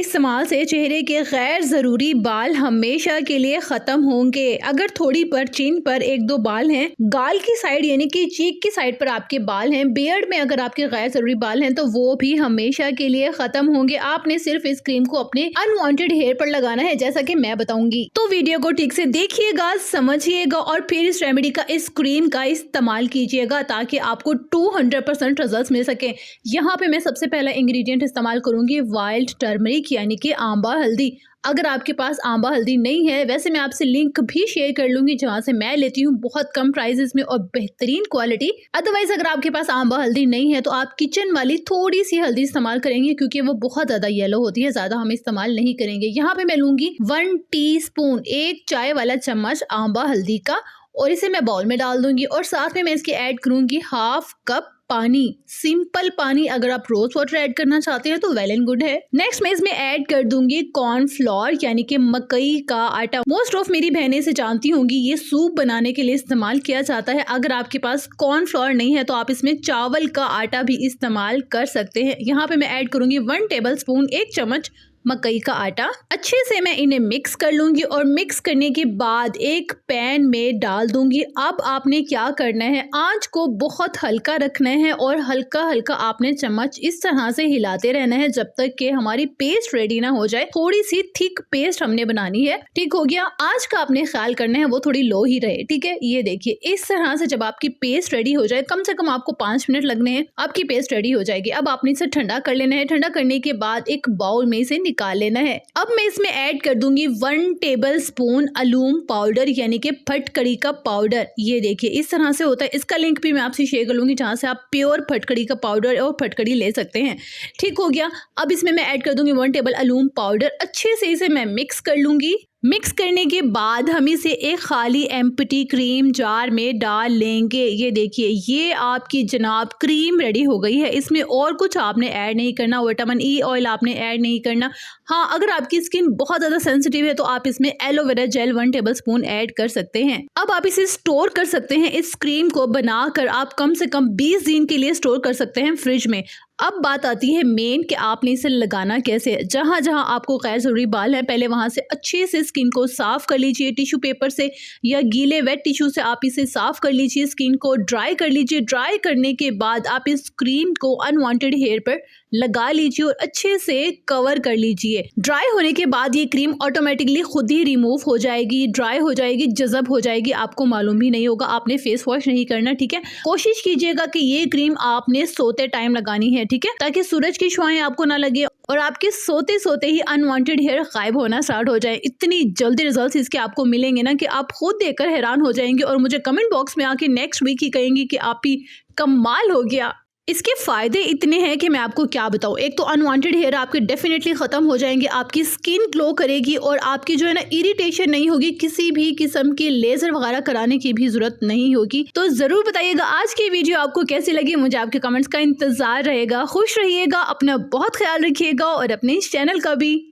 इस्तेमाल से चेहरे के गैर ज़रूरी बाल हमेशा के लिए ख़त्म होंगे। अगर थोड़ी पर चिन पर एक दो बाल हैं, गाल की साइड यानी कि चीक की साइड पर आपके बाल हैं, बियर्ड में अगर आपके गैर ज़रूरी बाल हैं तो वो भी हमेशा के लिए ख़त्म होंगे। आपने सिर्फ इस क्रीम को अपने अनवांटेड हेयर पर लगाना है, जैसा कि मैं बताऊंगी। तो वीडियो को ठीक से देखिएगा, समझिएगा और फिर इस रेमेडी का, इस क्रीम का इस्तेमाल कीजिएगा ताकि आपको 200% रिजल्ट मिल सके। यहाँ पे मैं सबसे पहला इंग्रेडिएंट इस्तेमाल करूंगी वाइल्ड टर्मरिक यानी कि आंबा हल्दी। अगर आपके पास आंबा हल्दी नहीं है, वैसे मैं आपसे लिंक भी शेयर कर लूंगी जहां से मैं लेती हूँ, बहुत कम प्राइसेस में और बेहतरीन क्वालिटी। अदरवाइज अगर आपके पास आंबा हल्दी नहीं है तो आप किचन वाली थोड़ी सी हल्दी इस्तेमाल करेंगे क्योंकि वो बहुत ज्यादा येलो होती है, ज्यादा हम इस्तेमाल नहीं करेंगे। यहाँ पे मैं लूंगी 1 टीस्पून, 1 चाय वाला चम्मच आंबा हल्दी का, और इसे मैं बाउल में डाल दूंगी। और साथ में मैं इसके ऐड करूंगी हाफ कप पानी, सिंपल पानी। अगर आप रोज वाटर ऐड करना चाहते हैं तो वेल एंड गुड है। नेक्स्ट मैं इसमें ऐड कर दूंगी कॉर्नफ्लोर यानी कि मकई का आटा। मोस्ट ऑफ मेरी बहनें से जानती होंगी ये सूप बनाने के लिए इस्तेमाल किया जाता है। अगर आपके पास कॉर्नफ्लोर नहीं है तो आप इसमें चावल का आटा भी इस्तेमाल कर सकते हैं। यहाँ पे मैं ऐड करूंगी 1 टेबल स्पून, 1 चम्मच मकई का आटा। अच्छे से मैं इन्हें मिक्स कर लूंगी और मिक्स करने के बाद एक पैन में डाल दूंगी। अब आपने क्या करना है, आंच को बहुत हल्का रखना है और हल्का हल्का आपने चम्मच इस तरह से हिलाते रहना है जब तक कि हमारी पेस्ट रेडी ना हो जाए। थोड़ी सी थिक पेस्ट हमने बनानी है। ठीक हो गया। आंच का आपने ख्याल करना है वो थोड़ी लो ही रहे, ठीक है। ये देखिए इस तरह से जब आपकी पेस्ट रेडी हो जाए, कम से कम आपको 5 मिनट लगने हैं, आपकी पेस्ट रेडी हो जाएगी। अब आपने इसे ठंडा कर लेना है। ठंडा करने के बाद एक बाउल में इसे निकाल लेना है। अब मैं इसमें ऐड कर दूंगी 1 टेबल स्पून अलूम पाउडर यानी कि फटकड़ी का पाउडर। ये देखिए इस तरह से होता है। इसका लिंक भी मैं आपसे शेयर कर लूंगी जहां से आप प्योर फटकड़ी का पाउडर और फटकड़ी ले सकते हैं। ठीक हो गया। अब इसमें मैं ऐड कर दूंगी 1 टेबल अलूम पाउडर। अच्छे से इसे मैं मिक्स कर लूंगी। मिक्स करने के बाद हम इसे एक खाली एम्प्टी क्रीम जार में डाल लेंगे। ये देखिए ये आपकी जनाब क्रीम रेडी हो गई है। इसमें और कुछ आपने ऐड नहीं करना, विटामिन ई ऑयल आपने ऐड नहीं करना। हाँ, अगर आपकी स्किन बहुत ज़्यादा सेंसिटिव है तो आप इसमें aloe vera gel 1 table spoon add कर सकते हैं। अब आप इसे स्टोर कर सकते हैं। इस क्रीम को बनाकर आप कम से कम 20 दिन के लिए स्टोर कर सकते हैं फ्रिज में। अब बात आती है मेन कि आपने इसे लगाना कैसे है। जहाँ जहाँ आपको गैर ज़रूरी बाल है, पहले वहाँ से अच्छे से स्किन को साफ़ कर लीजिए। टिश्यू पेपर से या गीले वेट टिश्यू से आप इसे साफ़ कर लीजिए। स्किन को ड्राई कर लीजिए। ड्राई करने के बाद आप इस क्रीम को अनवांटेड हेयर पर लगा लीजिए और अच्छे से कवर कर लीजिए। ड्राई होने के बाद ये क्रीम ऑटोमेटिकली खुद ही रिमूव हो जाएगी, ड्राई हो जाएगी, जज़ब हो जाएगी। आपको मालूम भी नहीं होगा। आपने फेस वॉश नहीं करना, ठीक है। कोशिश कीजिएगा कि ये क्रीम आपने सोते टाइम लगानी है, ठीक है, ताकि सूरज की छुआएं आपको ना लगे और आपके सोते सोते ही अनवांटेड हेयर गायब होना स्टार्ट हो जाए। इतनी जल्दी रिजल्ट्स इसके आपको मिलेंगे ना कि आप खुद देखकर हैरान हो जाएंगे और मुझे कमेंट बॉक्स में आके नेक्स्ट वीक ही कहेंगी कि आप ही कमाल हो गया। इसके फ़ायदे इतने हैं कि मैं आपको क्या बताऊँ। एक तो अनवांटेड हेयर आपके डेफिनेटली ख़त्म हो जाएंगे, आपकी स्किन ग्लो करेगी और आपकी जो है ना इरिटेशन नहीं होगी, किसी भी किस्म की लेज़र वगैरह कराने की भी ज़रूरत नहीं होगी। तो ज़रूर बताइएगा आज की वीडियो आपको कैसी लगी। मुझे आपके कमेंट्स का इंतज़ार रहेगा। खुश रहिएगा, अपना बहुत ख्याल रखिएगा और अपने इस चैनल का भी।